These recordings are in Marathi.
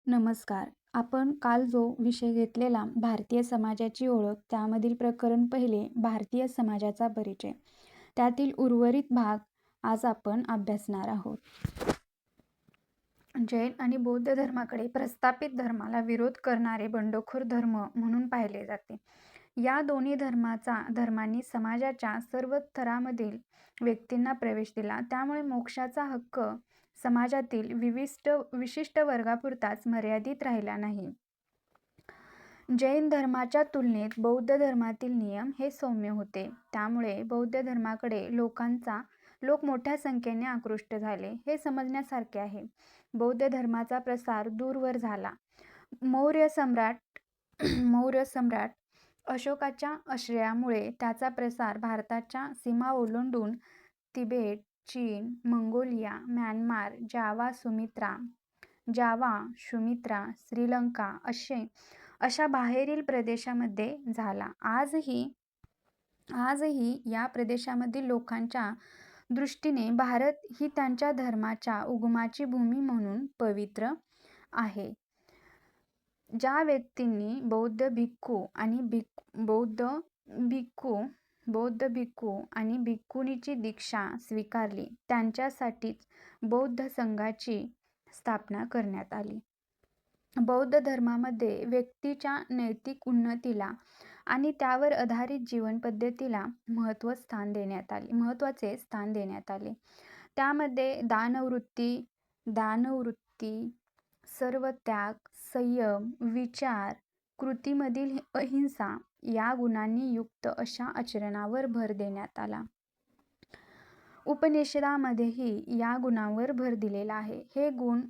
नमस्कार. आपण काल जो विषय घेतलेला भारतीय समाजाची ओळख त्यामधील प्रकरण पहिले भारतीय समाजाचा परिचय. त्यातील उर्वरित भाग आज आपण अभ्यासणार आहोत. जैन आणि बौद्ध धर्माकडे प्रस्थापित धर्माला विरोध करणारे बंडखोर धर्म म्हणून पाहिले जाते. या दोन्ही धर्मांनी समाजाच्या सर्व थरामधील व्यक्तींना प्रवेश दिला. त्यामुळे मोक्षाचा हक्क समाजातील विशिष्ट वर्गापुरताच मर्यादित राहिला नाही. जैन धर्माच्या तुलनेत बौद्ध धर्मातील नियम हे सौम्य होते. त्यामुळे बौद्ध धर्माकडे लोक मोठ्या संख्येने आकृष्ट झाले. हे समजण्यासारखे आहे. बौद्ध धर्माचा प्रसार दूरवर झाला. मौर्य सम्राट अशोकाच्या आश्रयामुळे त्याचा प्रसार भारताच्या सीमा ओलांडून तिबेट, चीन, मंगोलिया, म्यानमार, जावा, सुमित्रा, श्रीलंका अशा बाहेरील प्रदेशामध्ये झाला. आजही या प्रदेशामधील लोकांच्या दृष्टीने भारत ही त्यांच्या धर्माच्या उगमाची भूमी म्हणून पवित्र आहे. ज्या व्यक्तींनी बौद्ध भिक्खू आणि भिक्खुनीची दीक्षा स्वीकारली त्यांच्यासाठीच बौद्ध संघाची स्थापना करण्यात आली. बौद्ध धर्मामध्ये व्यक्तीच्या नैतिक उन्नतीला आणि त्यावर आधारित जीवन पद्धतीला महत्त्वाचे स्थान देण्यात आले. त्यामध्ये दानववृत्ती, सर्वत्याग, संयम, विचार, कृतीमधील अहिंसा या गुणांनी युक्त अशा आचरणावर भर देण्यात आला. उपनिषदांमध्येही या गुणांवर भर दिलेला आहे. हे गुण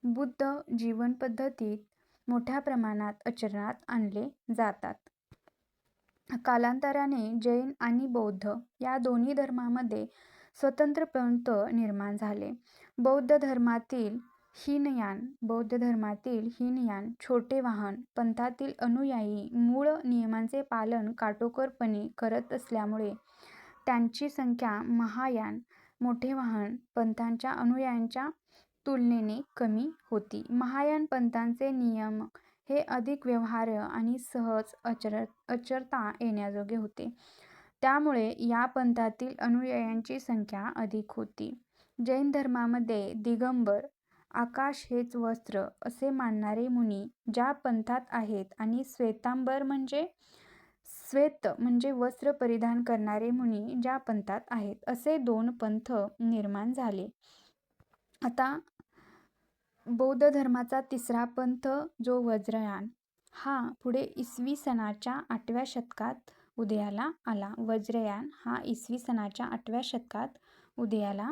बुद्ध जीवनपद्धतीत मोठ्या प्रमाणात आचरणात आणले जातात. कालांतराने जैन आणि बौद्ध या दोन्ही धर्मांमध्ये स्वतंत्र पंथ निर्माण झाले. बौद्ध धर्मातील हीनयान छोटे वाहन पंथातील अनुयायी मूळ नियमांचे पालन काटेकोरपणे करत असल्यामुळे त्यांची संख्या महायान मोठे वाहन पंथाच्या अनुयायांच्या तुलनेने कमी होती. महायान पंथाचे नियम हे अधिक व्यवहार्य आणि सहज आचरता येण्याजोगे होते. त्यामुळे या पंथातील अनुयायांची संख्या अधिक होती. जैन धर्मामध्ये दिगंबर, आकाश हेच वस्त्र असे मानणारे मुनी ज्या पंथात आहेत आणि श्वेत म्हणजे वस्त्र परिधान करणारे मुनी ज्या पंथात आहेत, असे दोन पंथ निर्माण झाले. आता बौद्ध धर्माचा तिसरा पंथ जो वज्रयान हा पुढे इसवी सनाच्या 8व्या शतकात उदयाला आला. वज्रयान हा इसवी सनाच्या 8व्या शतकात उदयाला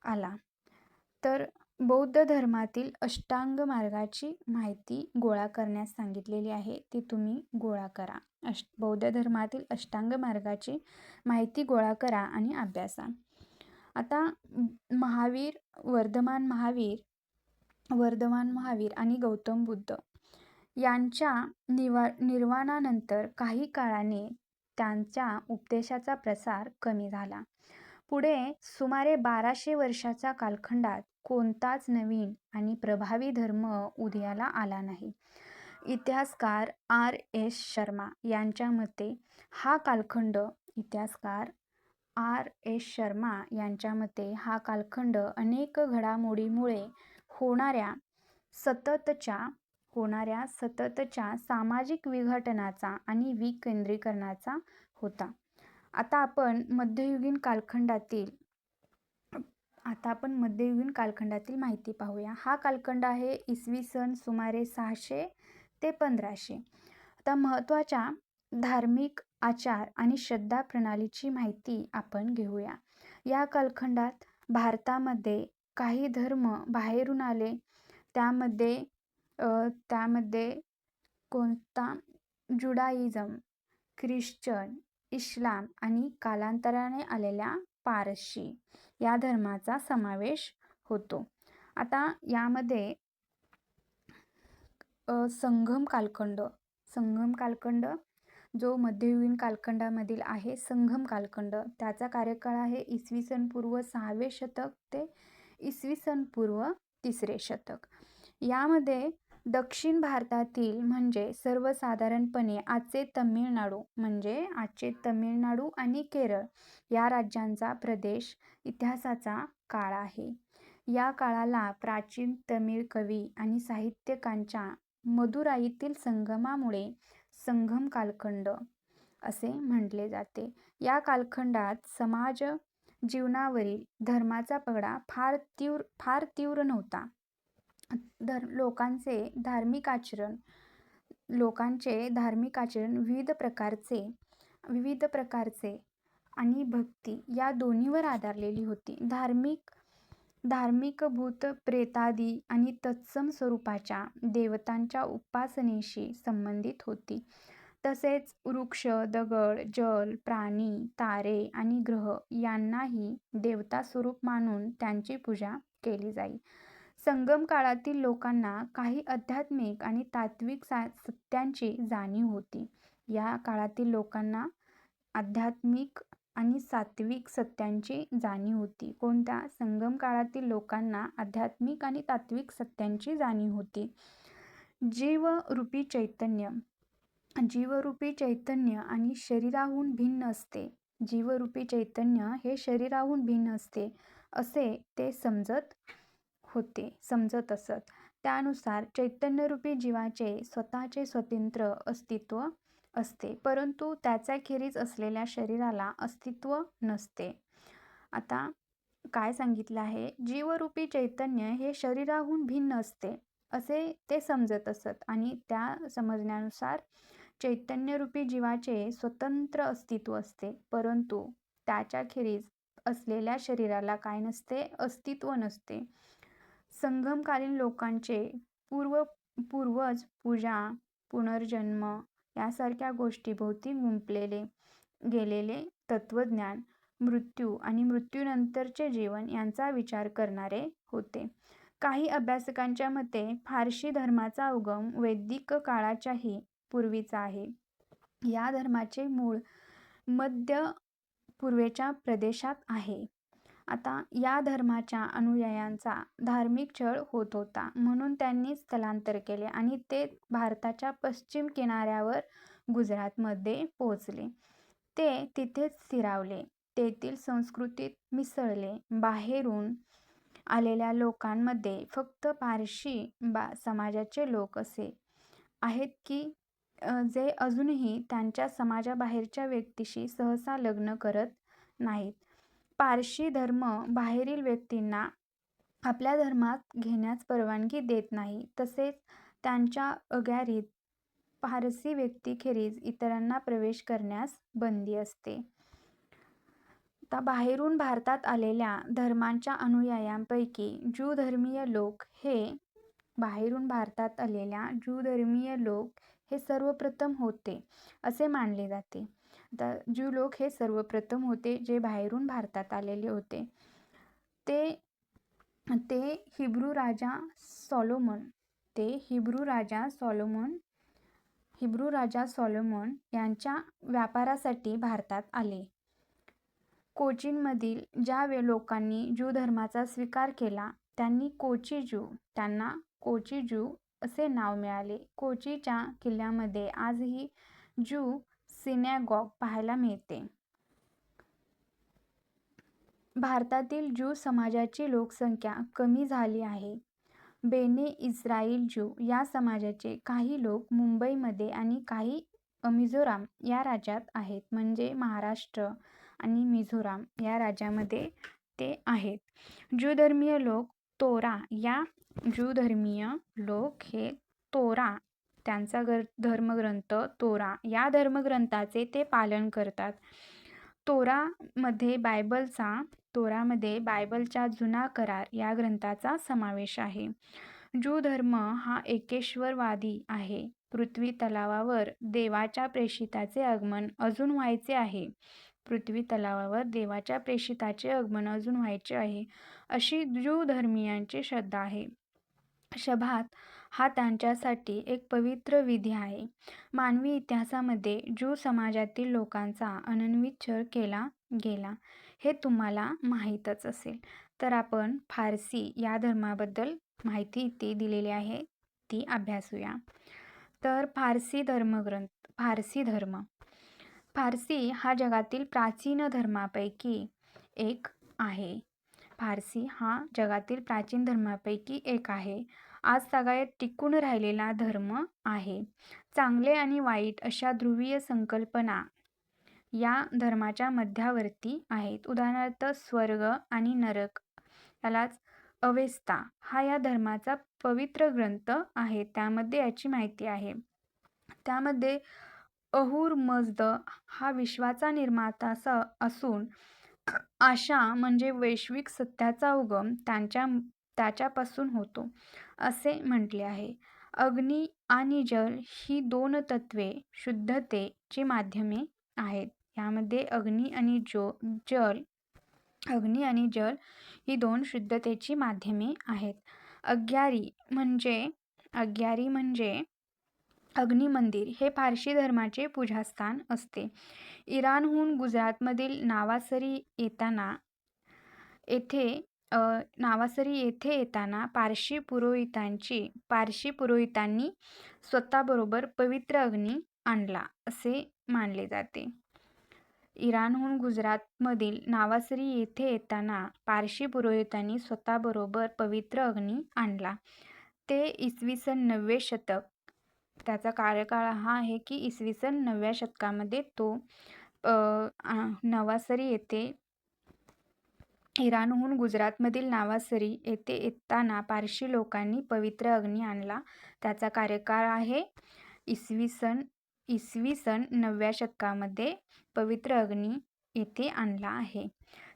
आला. तर बौद्ध धर्मातील अष्टांग मार्गाची माहिती गोळा करण्यास सांगितलेली आहे, ती तुम्ही गोळा करा. बौद्ध धर्मातील अष्टांग मार्गाची माहिती गोळा करा आणि अभ्यासा. आता वर्धमान महावीर आणि गौतम बुद्ध यांच्या निर्वाणानंतर काही काळाने त्यांच्या उपदेशाचा प्रसार कमी झाला. पुढे सुमारे 1200 वर्षाच्या कालखंडात कोणताच नवीन आणि प्रभावी धर्म उदयाला आला नाही. इतिहासकार आर. एस. शर्मा यांच्या मते हा कालखंड अनेक घडामोडींमुळे होणाऱ्या सततच्या सामाजिक विघटनाचा आणि विकेंद्रीकरणाचा होता. आता आपण मध्ययुगीन कालखंडातील माहिती पाहूया. हा कालखंड आहे इसवी सन सुमारे 600 ते 1500. आता महत्त्वाच्या धार्मिक आचार आणि श्रद्धा प्रणालीची माहिती आपण घेऊया. या कालखंडात भारतामध्ये काही धर्म बाहेरून आले. त्यामध्ये कोणता जुडाइझम, ख्रिश्चन, इस्लाम आणि कालांतराने आलेल्या पारशी या धर्माचा समावेश होतो. आता यामध्ये संगम कालखंड जो मध्ययुगीन कालखंडामधील आहे, संगम कालखंड त्याचा कार्यकाळ आहे इसवी सन पूर्व 6वे शतक ते इसवी सन पूर्व 3रे शतक. यामध्ये दक्षिण भारतातील म्हणजे सर्वसाधारणपणे आजचे तमिळनाडू आणि केरळ या राज्यांचा प्रदेश इतिहासाचा काळ आहे. या काळाला प्राचीन तमिळ कवी आणि साहित्यिकांच्या मदुराईतील संगमामुळे संगम कालखंड असे म्हटले जाते. या कालखंडात समाज जीवनावरील धर्माचा पगडा फार तीव्र नव्हता. लोकांचे धार्मिक आचरण विविध प्रकारचे आणि भक्ती या दोन्हीवर आधारलेली होती. धार्मिक भूत प्रेतादी आणि तत्सम स्वरूपाच्या देवतांच्या उपासनेशी संबंधित होती. तसेच वृक्ष, दगड, जल, प्राणी, तारे आणि ग्रह यांनाही देवता स्वरूप मानून त्यांची पूजा केली जाई. संगम काळातील लोकांना काही आध्यात्मिक आणि तात्विक सत्यांची जाणीव होती. या काळातील लोकांना आध्यात्मिक आणि सात्विक सत्यांची जाणीव होती. कोणत्या? संगम काळातील लोकांना आध्यात्मिक आणि तात्विक सत्यांची जाणीव होती. जीवरूपी चैतन्य आणि शरीराहून भिन्न असते. जीवरूपी चैतन्य हे शरीराहून भिन्न असते असे ते समजत असत. त्यानुसार चैतन्यरूपी जीवाचे स्वतःचे स्वतंत्र अस्तित्व असते, परंतु त्याच्याखेरीज असलेल्या शरीराला अस्तित्व नसते. आता काय सांगितलं आहे? जीवरूपी चैतन्य हे शरीराहून भिन्न असते असे ते समजत असत आणि त्या समजण्यानुसार चैतन्यरूपी जीवाचे स्वतंत्र अस्तित्व असते, परंतु त्याच्याखेरीज असलेल्या शरीराला काय नसते? अस्तित्व नसते. संगमकालीन लोकांचे पूर्वज पूजा, पुनर्जन्म यासारख्या गोष्टीभोवती गुंफलेले गेलेले तत्त्वज्ञान, मृत्यू आणि मृत्यूनंतरचे जीवन यांचा विचार करणारे होते. काही अभ्यासकांच्या मते पारशी धर्माचा उगम वैदिक काळाच्याही पूर्वीचा आहे. या धर्माचे मूळ मध्य पूर्वेच्या प्रदेशात आहे. आता या धर्माच्या अनुयायांचा धार्मिक छळ होत होता, म्हणून त्यांनी स्थलांतर केले आणि ते भारताच्या पश्चिम किनाऱ्यावर गुजरातमध्ये पोहोचले. ते तिथेच स्थिरावले. तेथील संस्कृतीत मिसळले. बाहेरून आलेल्या लोकांमध्ये फक्त पारशी समाजाचे लोक असे आहेत की जे अजूनही त्यांच्या समाजाबाहेरच्या व्यक्तीशी सहसा लग्न करत नाहीत. पारशी धर्म बाहेरील व्यक्तींना आपल्या धर्मात घेण्यास परवानगी देत नाही. तसेच त्यांच्या अगारीत पारसी व्यक्तीखेरीज इतरांना प्रवेश करण्यास बंदी असते. आता बाहेरून भारतात आलेल्या धर्मांच्या अनुयायांपैकी ज्यू धर्मीय लोक हे सर्वप्रथम होते असे मानले जाते. आता ज्यू लोक हे सर्वप्रथम होते जे बाहेरून भारतात आलेले होते. ते हिब्रू राजा सॉलोमन यांच्या व्यापारासाठी भारतात आले. कोचीनमधील ज्या लोकांनी ज्यू धर्माचा स्वीकार केला त्यांना कोची ज्यू असे नाव मिळाले. कोचीच्या किल्ल्यामध्ये आजही ज्यू सिनॅगॉग पाहायला मिळते. भारतातील ज्यू समाजाची लोकसंख्या कमी झाली आहे. बेने इस्राईल ज्यू या समाजाचे काही लोक मुंबईमध्ये आणि काही मिझोराम या राज्यात आहेत. म्हणजे महाराष्ट्र आणि मिझोराम या राज्यामध्ये ते आहेत. ज्यू धर्मीय लोक हे तोरा त्यांचा धर्मग्रंथ तोरा या धर्मग्रंथाचे ते पालन करतात. तोरामध्ये बायबलच्या जुना करार या ग्रंथाचा समावेश आहे. ज्यू धर्म हा एकेश्वरवादी आहे. पृथ्वी तलावावर देवाच्या प्रेषिताचे आगमन अजून व्हायचे आहे अशी ज्यू धर्मीयांची श्रद्धा आहे. शबात हा त्यांच्यासाठी एक पवित्र विधी आहे. मानवी इतिहासामध्ये ज्यू समाजातील लोकांचा अनन्वित छळ केला गेला हे तुम्हाला माहीतच असेल. तर आपण फारसी या धर्माबद्दल माहिती इथे दिलेली आहे. ती अभ्यासूया. तर फारसी धर्मग्रंथ. फारसी धर्म. फारसी हा जगातील प्राचीन धर्मापैकी एक आहे. फारसी हा जगातील प्राचीन धर्मापैकी एक आहे. आज सगळ्यात टिकून राहिलेला धर्म आहे. चांगले आणि वाईट अशा ध्रुवीय संकल्पना या धर्माच्या मध्यावर्ती आहेत. उदाहरणार्थ स्वर्ग आणि नरक, यालाच अवेस्ता हा या धर्माचा पवित्र ग्रंथ आहे. त्यामध्ये याची माहिती आहे. त्यामध्ये अहुर मजद हा विश्वाचा निर्माता असून आशा म्हणजे वैश्विक सत्याचा उगम त्याच्यापासून होतो असे म्हटले आहे. अग्नी आणि जल ही दोन तत्वे शुद्धतेची माध्यमे आहेत. यामध्ये अग्नी आणि जल ही दोन शुद्धतेची माध्यमे आहेत. अग्यारी म्हणजे अग्निमंदिर हे पारशी धर्माचे पूजास्थान असते. इराणहून गुजरातमधील नावासरी येथे येताना पारशी पुरोहितांनी स्वतःबरोबर पवित्र अग्नी आणला असे मानले जाते. इराणहून गुजरातमधील नावासरी येथे येताना पारशी पुरोहितांनी स्वतःबरोबर पवित्र अग्नी आणला. ते इसवी सन 9वे शतक. त्याचा कार्यकाळ हा आहे की इसवी सन 9व्या शतकामध्ये तो नवासरी येथे इराणहून गुजरातमधील नावासरी येथे येताना पारशी लोकांनी पवित्र अग्नी आणला. त्याचा कार्यकाळ आहे इसवी सन 9व्या शतकामध्ये पवित्र अग्नी येथे आणला आहे.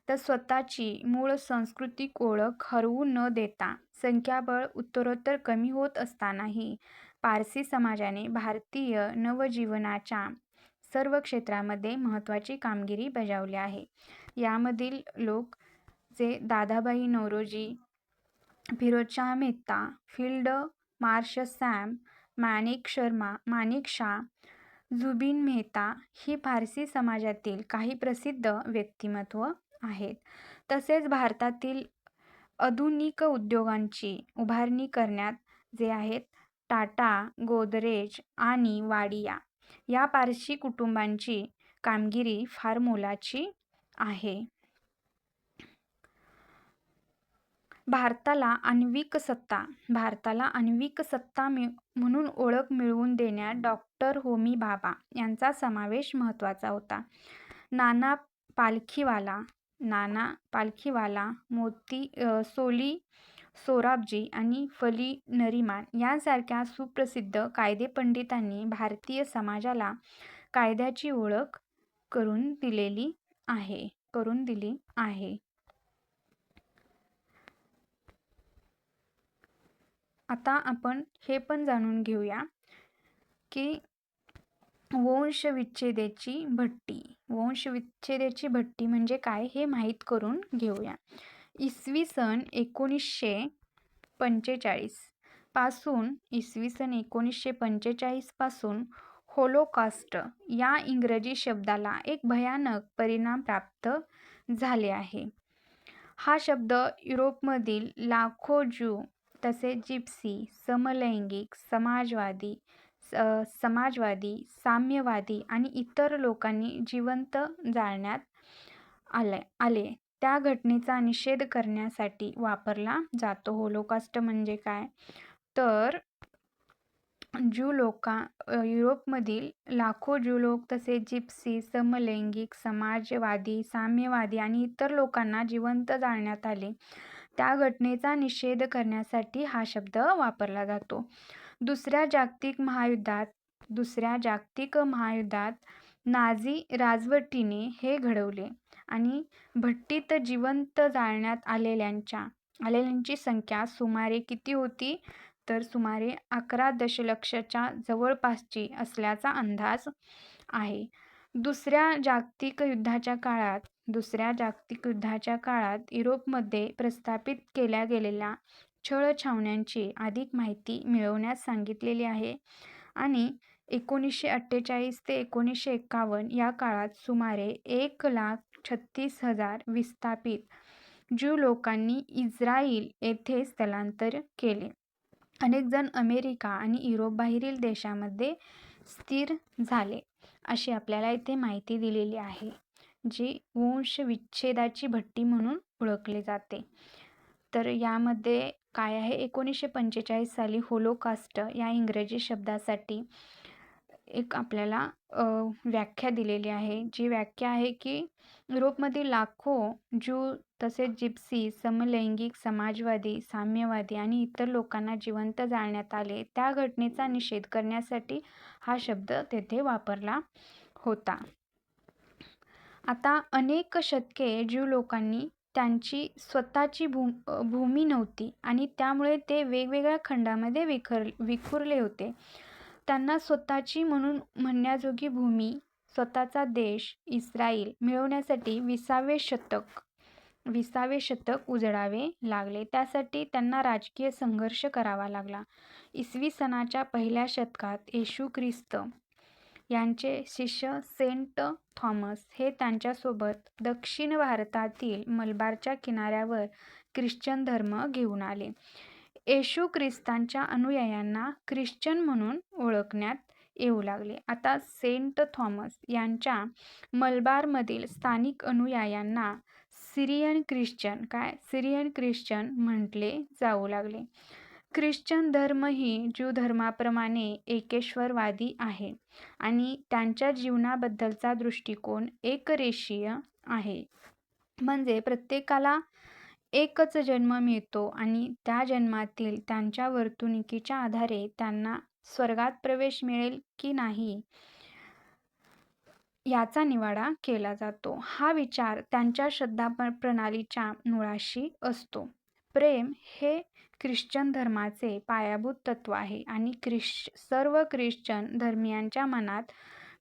तर स्वतःची मूळ सांस्कृतिक ओळख हरवू न देता संख्याबळ उत्तरोत्तर कमी होत असतानाही पारसी समाजाने भारतीय नवजीवनाच्या सर्व क्षेत्रामध्ये महत्त्वाची कामगिरी बजावली आहे. यामधील लोक जे Dadabhai Naoroji, Pherozeshah Mehta, field marshal Sam Manekshaw, Zubin Mehta ही फारसी समाजातील काही प्रसिद्ध व्यक्तिमत्व आहेत. तसेच भारतातील आधुनिक उद्योगांची उभारणी करण्यात जे आहेत टाटा, गोदरेज आणि वाडिया या पारशी कुटुंबांची कामगिरी फार मोलाची आहे. भारताला आण्विक सत्ता म्हणून ओळख मिळवून देण्यात डॉक्टर होमी भाभा यांचा समावेश महत्त्वाचा होता. नाना पालखीवाला, सोली सोराबजी आणि फली नरिमान यांसारख्या सुप्रसिद्ध कायदेपंडितांनी भारतीय समाजाला कायद्याची ओळख करून दिली आहे. आता आपण हे पण जाणून घेऊया की वंशविच्छेदाची भट्टी म्हणजे काय हे माहीत करून घेऊया. इसवी सन 1945 पासून होलोकॉस्ट या इंग्रजी शब्दाला एक भयानक परिणाम प्राप्त झाले आहे. हा शब्द युरोपमधील लाखो ज्यू तसेच जिप्सी, समलैंगिक, समाजवादी, साम्यवादी आणि इतर लोकांनी जिवंत जाळण्यात आले त्या घटनेचा निषेध करण्यासाठी वापरला जातो. होलोकॉस्ट म्हणजे काय तर युरोपमधील लाखो ज्यू लोक तसेच जिप्सी, समलैंगिक, समाजवादी, साम्यवादी आणि इतर लोकांना जिवंत जाळण्यात आले त्या घटनेचा निषेध करण्यासाठी हा शब्द वापरला जातो. दुसऱ्या जागतिक महायुद्धात नाझी राजवटीने हे घडवले आणि भट्टीत जिवंत जाळण्यात आलेल्यांची संख्या सुमारे किती होती तर सुमारे 11 दशलक्षच्या जवळपासची असल्याचा अंदाज आहे. दुसऱ्या जागतिक युद्धाच्या काळात युरोपमध्ये प्रस्थापित केल्या गेलेल्या छळछावण्यांची अधिक माहिती मिळवण्यास सांगितलेली आहे आणि 1948 ते 1951 या काळात सुमारे 1,36,000 विस्थापित ज्यू लोकांनी इस्रायल येथे स्थलांतर केले. अनेक जण अमेरिका आणि युरोप बाहेरील देशामध्ये स्थिर झाले अशी आपल्याला इथे माहिती दिलेली आहे, जी वंशविच्छेदाची भट्टी म्हणून ओळखली जाते. तर यामध्ये काय आहे, 1945 साली होलोकास्ट या इंग्रजी शब्दासाठी एक आपल्याला व्याख्या दिलेली आहे. जी व्याख्या आहे की युरोपमधील लाखो ज्यू तसेच जिप्सी, समलैंगिक, समाजवादी, साम्यवादी आणि इतर लोकांना जिवंत जाळण्यात आले. त्या घटनेचा निषेध करण्यासाठी हा शब्द तेथे वापरला होता. आता अनेक शतके ज्यू लोकांनी त्यांची स्वतःची भूमी नव्हती आणि त्यामुळे ते वेगवेगळ्या खंडामध्ये विखुरले होते. त्यांना स्वतःची म्हणून म्हणण्याजोगी भूमी, स्वतःचा देश इस्रायल मिळवण्यासाठी 20वे शतक उजळावे लागले. त्यासाठी त्यांना राजकीय संघर्ष करावा लागला. इसवी सनाच्या पहिल्या शतकात येशू ख्रिस्त यांचे शिष्य सेंट थॉमस हे त्यांच्यासोबत दक्षिण भारतातील मलबारच्या किनाऱ्यावर ख्रिश्चन धर्म घेऊन आले. येशू ख्रिस्तांच्या अनुयायांना ख्रिश्चन म्हणून ओळखण्यात येऊ लागले. आता सेंट थॉमस यांच्या मलबारमधील स्थानिक अनुयायांना सिरियन ख्रिश्चन म्हटले जाऊ लागले. ख्रिश्चन धर्म ही ज्यू धर्माप्रमाणे एकेश्वरवादी आहे आणि त्यांच्या जीवनाबद्दलचा दृष्टिकोन एकरेषीय आहे. म्हणजे प्रत्येकाला एकच जन्म मिळतो आणि त्या जन्मातील त्यांच्या वर्तणुकीच्या आधारे त्यांना स्वर्गात प्रवेश मिळेल की नाही याचा निवाडा केला जातो. हा विचार त्यांच्या श्रद्धा प्रणालीच्या मुळाशी असतो. प्रेम हे ख्रिश्चन धर्माचे पायाभूत तत्व आहे आणि सर्व ख्रिश्चन धर्मीयांच्या मनात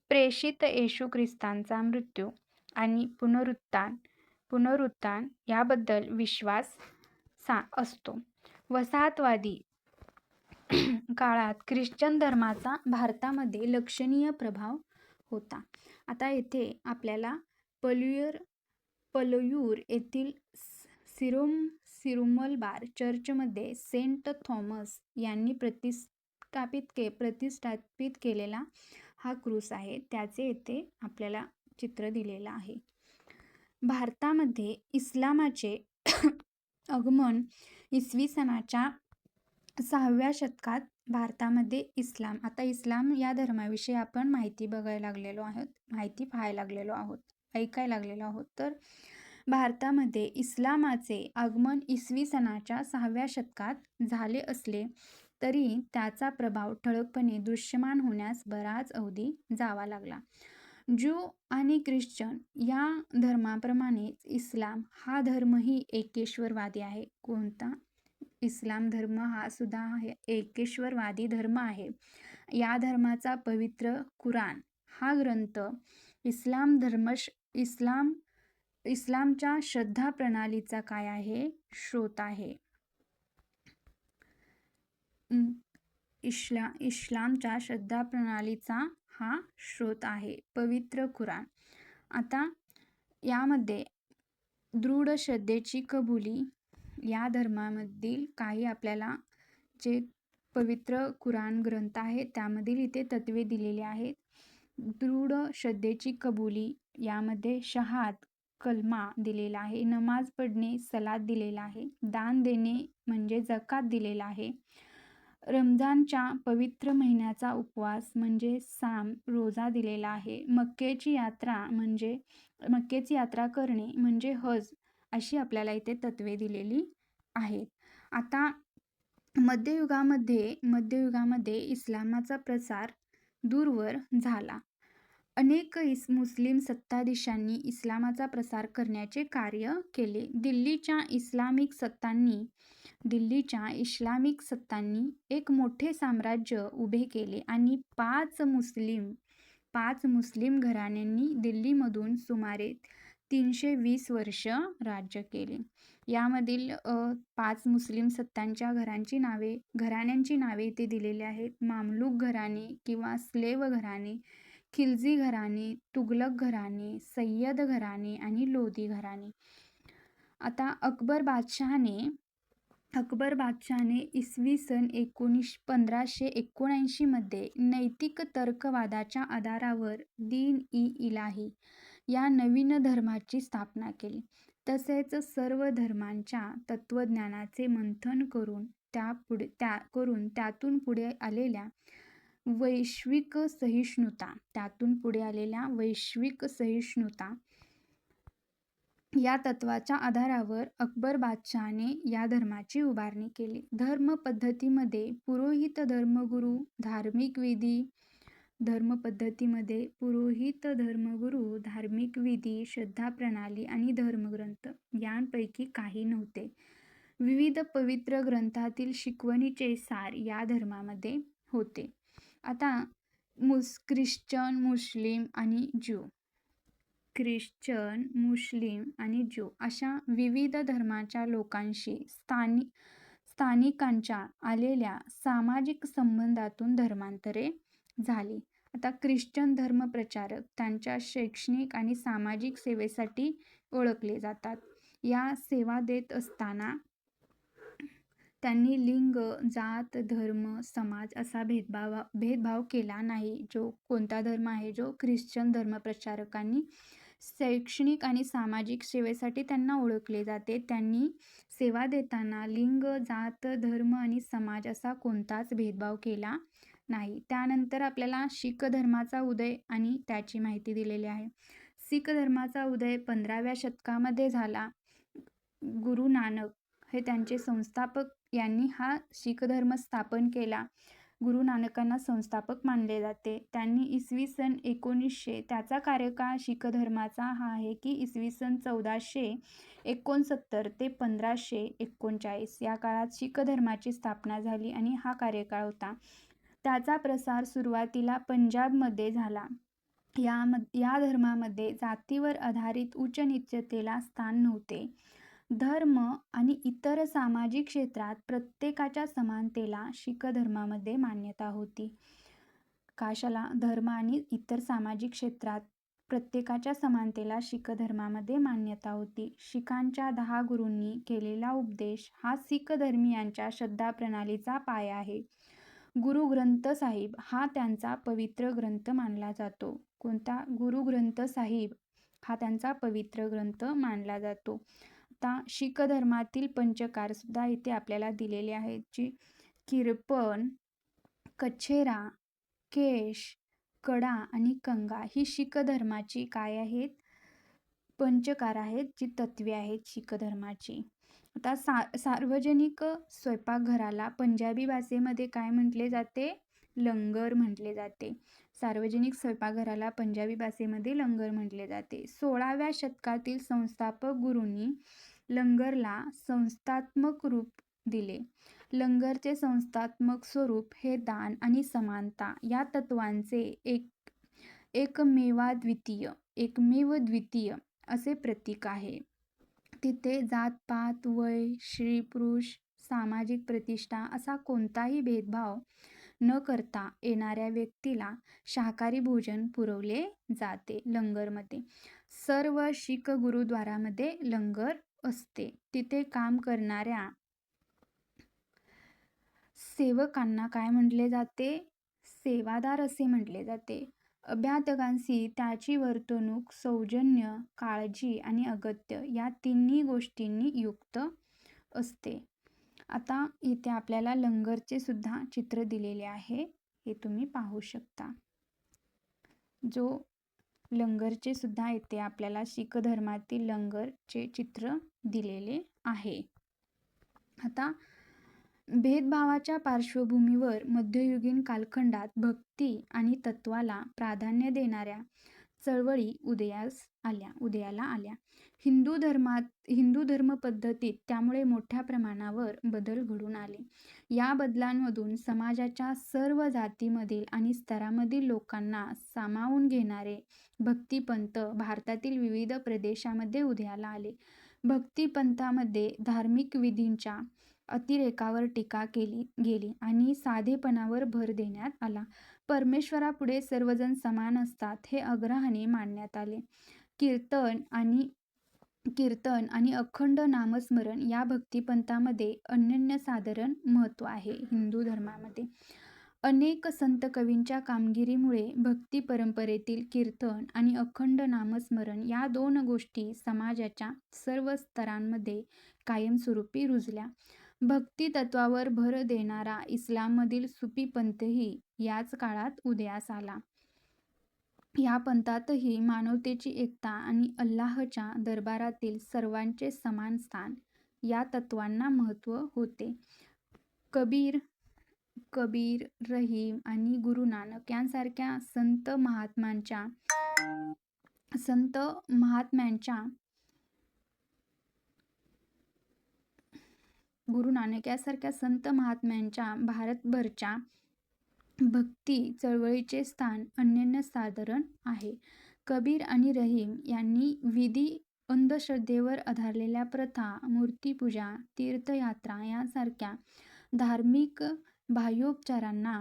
प्रेषित येशू ख्रिस्तांचा मृत्यू आणि पुनरुत्थान याबद्दल विश्वास असतो. वसाहतवादी काळात ख्रिश्चन धर्माचा भारतामध्ये लक्षणीय प्रभाव होता. आता येथे आपल्याला पलयूर येथील सिरोमलबार चर्चमध्ये सेंट थॉमस यांनी प्रतिष्ठापित केलेला हा क्रूस आहे, त्याचे येथे आपल्याला चित्र दिलेलं आहे. भारतामध्ये इस्लामाचे आगमन इसवी सनाच्या 6व्या शतकात भारतामध्ये आता इस्लाम या धर्माविषयी आपण माहिती पाहायला लागलेलो आहोत. तर भारतामध्ये इस्लामाचे आगमन इसवी सनाच्या 6व्या शतकात झाले असले तरी त्याचा प्रभाव ठळकपणे दृश्यमान होण्यास बराच अवधी जावा लागला. ज्यू आणि ख्रिश्चन या धर्माप्रमाणेच इस्लाम हा धर्मही एकेश्वरवादी आहे. कोणता? इस्लाम धर्म हा सुद्धा एकेश्वरवादी धर्म आहे. या धर्माचा पवित्र कुराण हा ग्रंथ इस्लामच्या श्रद्धा प्रणालीचा काय आहे? स्रोत आहे. इस्लामच्या श्रद्धा प्रणालीचा हा स्रोत आहे, पवित्र कुराण. आता यामध्ये दृढ श्रद्धेची कबुली या धर्मामधील काही आपल्याला जे पवित्र कुराण ग्रंथ आहे त्यामधील इथे तत्वे दिलेली आहेत. दृढ श्रद्धेची कबुली यामध्ये शहाद कलमा दिलेला आहे, नमाज पढणे सलात दिलेला आहे, दान देणे म्हणजे जकात दिलेला आहे, रमजानच्या पवित्र महिन्याचा उपवास म्हणजे साम रोजा दिलेला आहे, मक्केची यात्रा करणे म्हणजे हज अशी आपल्याला इथे तत्वे दिलेली आहेत. आता मध्ययुगामध्ये इस्लामाचा प्रसार दूरवर झाला. अनेक मुस्लिम सत्ताधीशांनी इस्लामाचा प्रसार करण्याचे कार्य केले. दिल्लीच्या इस्लामिक सत्तांनी एक मोठे साम्राज्य उभे केले आणि 5 मुस्लिम घराण्यांनी दिल्लीमधून सुमारे 320 वर्ष राज्य केले. यामधील 5 मुस्लिम सत्तांच्या घराण्यांची नावे इथे दिलेली आहेत. मामलूक घराणे किंवा स्लेव घराणे, खिलजी घराणे, तुघलक घराणे, सय्यद घराणे आणि लोधी घराणे. आता अकबर बादशहाने अकबर बादशहाने इसवी सन 1579 मध्ये नैतिक तर्कवादाच्या आधारावर दीन-ई-इलाही या नवीन धर्माची स्थापना केली. तसेच सर्व धर्मांच्या तत्त्वज्ञानाचे मंथन करून त्यातून पुढे आलेल्या वैश्विक सहिष्णुता या तत्वाच्या आधारावर अकबर बादशहाने या धर्माची उभारणी केली. धर्म पद्धतीमध्ये पुरोहित, धर्मगुरू, धार्मिक विधी, श्रद्धाप्रणाली आणि धर्मग्रंथ यांपैकी काही नव्हते. विविध पवित्र ग्रंथातील शिकवणीचे सार या धर्मामध्ये होते. आता ख्रिश्चन, मुस्लिम आणि ज्यू अशा विविध धर्माच्या लोकांशी स्थानिकांच्या आलेल्या सामाजिक संबंधातून धर्मांतरे झाली. आता ख्रिश्चन धर्मप्रचारक त्यांच्या शैक्षणिक आणि सामाजिक सेवेसाठी ओळखले जातात. या सेवा देत असताना त्यांनी लिंग, जात, धर्म, समाज असा भेदभाव केला नाही. जो कोणता धर्म आहे, जो ख्रिश्चन धर्मप्रचारकांनी शैक्षणिक आणि सामाजिक सेवेसाठी त्यांना ओळखले जाते. त्यांनी सेवा देताना लिंग, जात, धर्म आणि समाज असा कोणताच भेदभाव केला नाही. त्यानंतर आपल्याला शीख धर्माचा उदय आणि त्याची माहिती दिलेली आहे. शीख धर्माचा उदय 15व्या शतकामध्ये झाला. गुरु नानक हे त्यांचे संस्थापक यांनी हा शीख धर्म स्थापन केला. गुरु नानकांना संस्थापक मानले जाते. त्यांनी इसवी सन 1900 त्याचा कार्यकाळ शीख धर्माचा हा आहे की इसवी सन 1469 ते 1539 या काळात शीख धर्माची स्थापना झाली आणि हा कार्यकाळ होता. त्याचा प्रसार सुरुवातीला पंजाबमध्ये झाला. या धर्मामध्ये जातीवर आधारित उच्च-नीचतेला स्थान नव्हते. धर्म आणि इतर सामाजिक क्षेत्रात प्रत्येकाच्या समानतेला शीख धर्मामध्ये मान्यता होती. कशाला? धर्म आणि इतर सामाजिक क्षेत्रात प्रत्येकाच्या समानतेला शीख धर्मामध्ये मान्यता होती. शीखांच्या 10 गुरूंनी केलेला उपदेश हा शीख धर्मीयांच्या श्रद्धाप्रणालीचा पाया आहे. गुरु ग्रंथ साहिब हा त्यांचा पवित्र ग्रंथ मानला जातो. कोणता? गुरु ग्रंथ साहिब हा त्यांचा पवित्र ग्रंथ मानला जातो. आता शीख धर्मातील पंचकार सुद्धा इथे आपल्याला दिलेले आहेत. जी किर्पण, कछेरा, केश, कडा आणि कंगा ही शीख धर्माची काय आहेत? पंचकार आहेत, जी तत्वे आहेत शीख धर्माची. आता सार्वजनिक स्वयंपाकघराला पंजाबी भाषेमध्ये काय म्हटले जाते? लंगर म्हटले जाते. सार्वजनिक स्वयंपाकघराला पंजाबी भाषेमध्ये लंगर म्हटले जाते. 16व्या शतकातील संस्थापक गुरूंनी लंगरला संस्थात्मक रूप दिले. लंगरचे संस्थात्मक स्वरूप हे दान आणि समानता या तत्वांचे एकमेवद्वितीय असे प्रतीक आहे. तिथे जात-पात, वय, स्त्री-पुरुष, सामाजिक प्रतिष्ठा असा कोणताही भेदभाव न करता येणाऱ्या व्यक्तीला शाकाहारी भोजन पुरवले जाते. लंगरमध्ये सर्व शीख गुरुद्वारामध्ये लंगर असते. तिथे काम करणाऱ्या सेवकांना काय म्हटले जाते? सेवादार असे म्हटले जाते. अभ्यागतांशी त्याची वर्तणूक सौजन्य, काळजी आणि अगत्य या तिन्ही गोष्टींनी युक्त असते. आता इथे आपल्याला लंगरचे सुद्धा चित्र दिलेले आहे, हे तुम्ही पाहू शकता. लंगरचे सुद्धा इथे आपल्याला शीख धर्मातील लंगरचे चित्र दिलेले आहे. आता भेदभावाच्या पार्श्वभूमीवर मध्ययुगीन कालखंडात भक्ती आणि तत्वाला प्राधान्य देणाऱ्या चळवळी उदयाला आल्या. हिंदू धर्म पद्धतीत त्यामुळे मोठ्या प्रमाणावर बदल घडून आले. या बदलांमधून समाजाच्या सर्व जातीमधील आणि स्तरामधील लोकांना सामावून घेणारे भक्तिपंथ भारतातील विविध प्रदेशामध्ये उदयाला आले. भक्तिपंथामध्ये धार्मिक विधींच्या अतिरेकावर टीका केली गेली आणि साधेपणावर भर देण्यात आला. परमेश्वरापुढे सर्वजण समान असतात हे आग्रहाने मानण्यात आले. कीर्तन आणि कीर्तन आणि अखंड नामस्मरण या भक्तिपंथामध्ये अनन्यसाधारण महत्त्व आहे. हिंदू धर्मामध्ये अनेक संत कवींच्या कामगिरीमुळे भक्ती परंपरेतील कीर्तन आणि अखंड नामस्मरण या दोन गोष्टी समाजाच्या सर्व स्तरांमध्ये कायमस्वरूपी रुजल्या. भक्ती तत्वावर भर देणारा इस्लाममधील सुफी पंथही याच काळात उदयास आला. या पंथातही मानवतेची एकता आणि अल्लाहच्या दरबारातील सर्वांचे समान स्थान या तत्त्वांना महत्त्व होते. कबीर, रहीम आणि गुरु नानक यांसारख्या संत महात्म्यांच्या गुरु नानक यासारख्या संत महात्म्यांच्या भारतभरच्या भक्ती चळवळीचे स्थान अनन्यसाधारण आहे. कबीर आणि रहीम यांनी विधी अंधश्रद्धेवर आधारलेल्या प्रथा, मूर्तिपूजा, तीर्थयात्रा यांसारख्या धार्मिक बाह्योपचारांना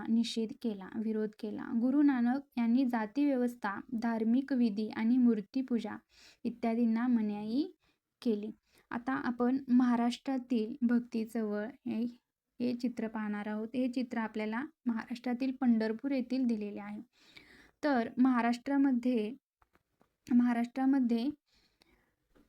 विरोध केला. गुरु नानक यांनी जातीव्यवस्था, धार्मिक विधी आणि मूर्तिपूजा इत्यादींना मनाई केली. आता आपण महाराष्ट्रातील भक्ती चळवळ हे चित्र पाहणार आहोत. हे चित्र आपल्याला महाराष्ट्रातील पंढरपूर येथील दिलेले आहे. तर महाराष्ट्रामध्ये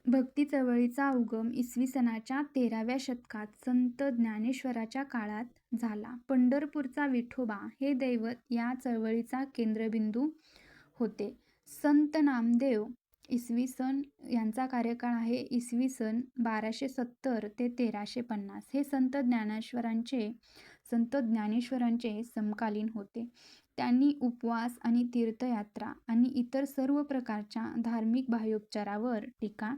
भक्ती चळवळीचा उगम इसवी सनाच्या 13व्या शतकात संत ज्ञानेश्वराच्या काळात झाला. पंढरपूरचा विठोबा हे दैवत या चळवळीचा केंद्रबिंदू होते. संत नामदेव इसवी सन यांचा कार्यकाळ आहे इसवी सन 1270 ते 1350. हे संत ज्ञानेश्वरांचे समकालीन होते. त्यांनी उपवास आणि तीर्थयात्रा आणि इतर सर्व प्रकारच्या धार्मिक बाह्योपचारावर टीका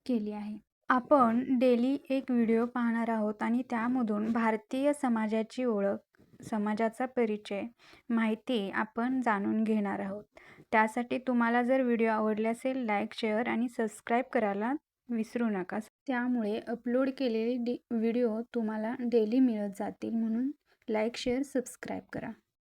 केली आहे. आपण डेली एक व्हिडिओ पाहणार आहोत आणि त्यामधून भारतीय समाजाची ओळख, समाजाचा परिचय, माहिती आपण जाणून घेणार आहोत. त्यासाठी तुम्हाला जर व्हिडिओ आवडले असेल, लाईक, शेअर आणि सबस्क्राईब करायला विसरू नका. त्यामुळे अपलोड केलेले व्हिडिओ तुम्हाला डेली मिळत जातील. म्हणून लाईक, शेअर, सबस्क्राईब करा.